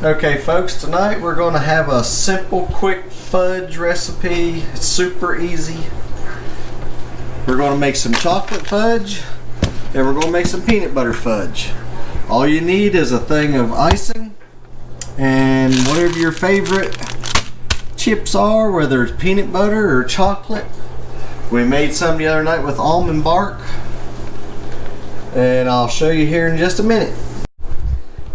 Okay folks, tonight we're going to have a simple quick fudge recipe. It's super easy. We're going to make some chocolate fudge and we're going to make some peanut butter fudge. All you need is a thing of icing and whatever your favorite chips are, whether it's peanut butter or chocolate. We made some the other night with almond bark and I'll show you here in just a minute.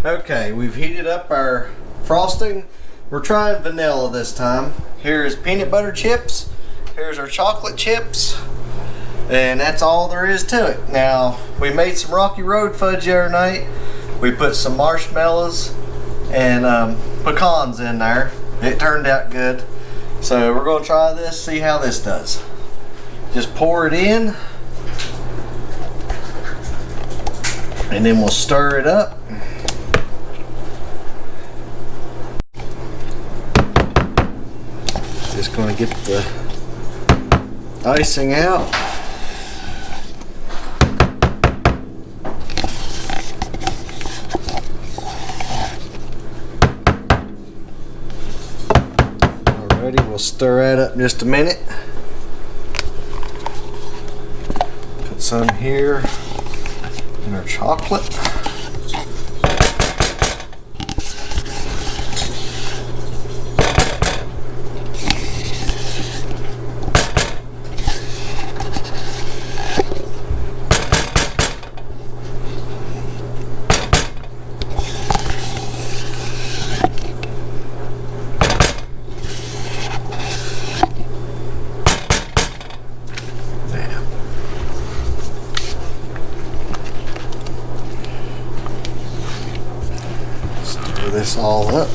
Okay, we've heated up our frosting. We're trying vanilla this time. Here's peanut butter chips. Here's our chocolate chips. And that's all there is to it. Now, we made some Rocky Road fudge the other night. We put some marshmallows and pecans in there. It turned out good. So we're gonna try this, see how this does. Just pour it in. And then we'll stir it up. Just going to get the icing out. Alrighty, we'll stir that up in just a minute. Put some here in our chocolate. This all up.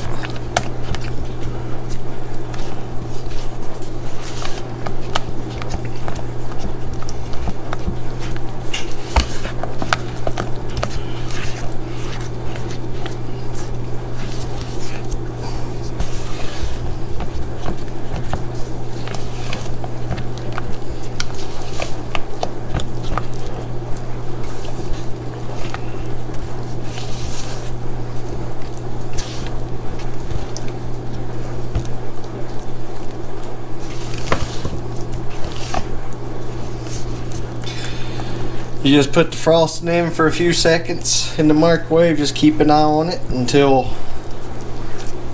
You just put the frosting in for a few seconds in the microwave. Just keep an eye on it until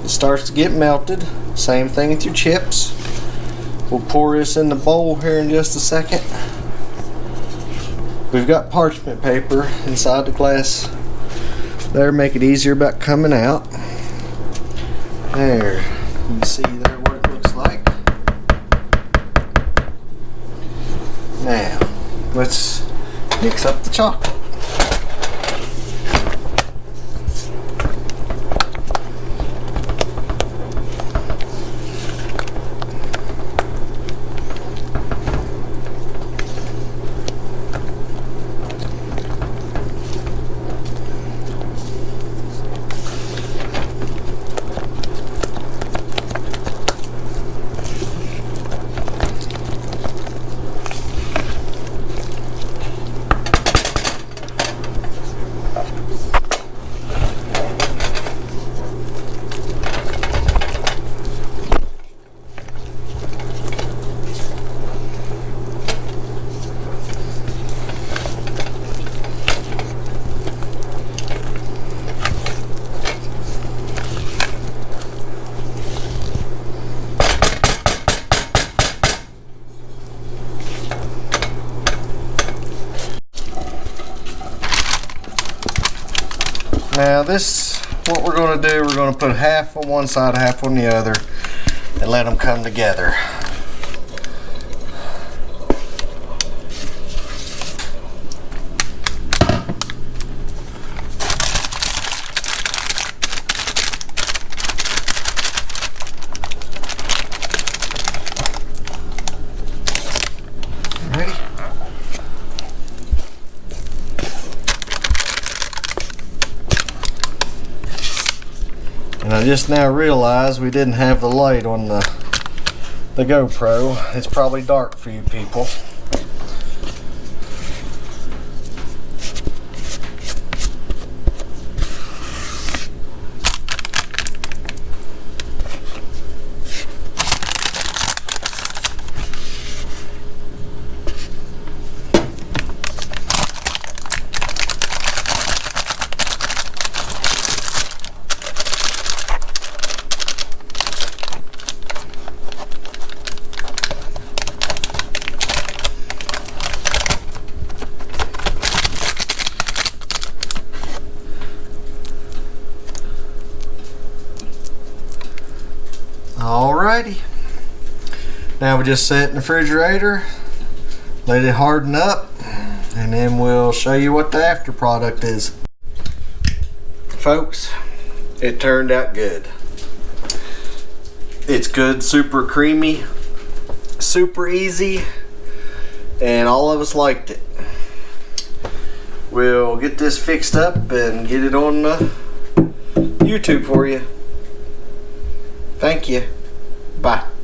it starts to get melted. Same thing with your chips. We'll pour this in the bowl here in just a second. We've got parchment paper inside the glass there, make it easier about coming out. There, you can see there what it looks like. Now, let's mix up the chocolate. Now this, what we're going to do, we're going to put half on one side, half on the other, and let them come together. Ready? And I just now realized we didn't have the light on the GoPro. It's probably dark for you people. Alrighty. Now we just set it in the refrigerator, let it harden up, and then we'll show you what the after product is. Folks, it turned out good. It's good, super creamy, super easy, and all of us liked it. We'll get this fixed up and get it on YouTube for you. Thank you. Bye.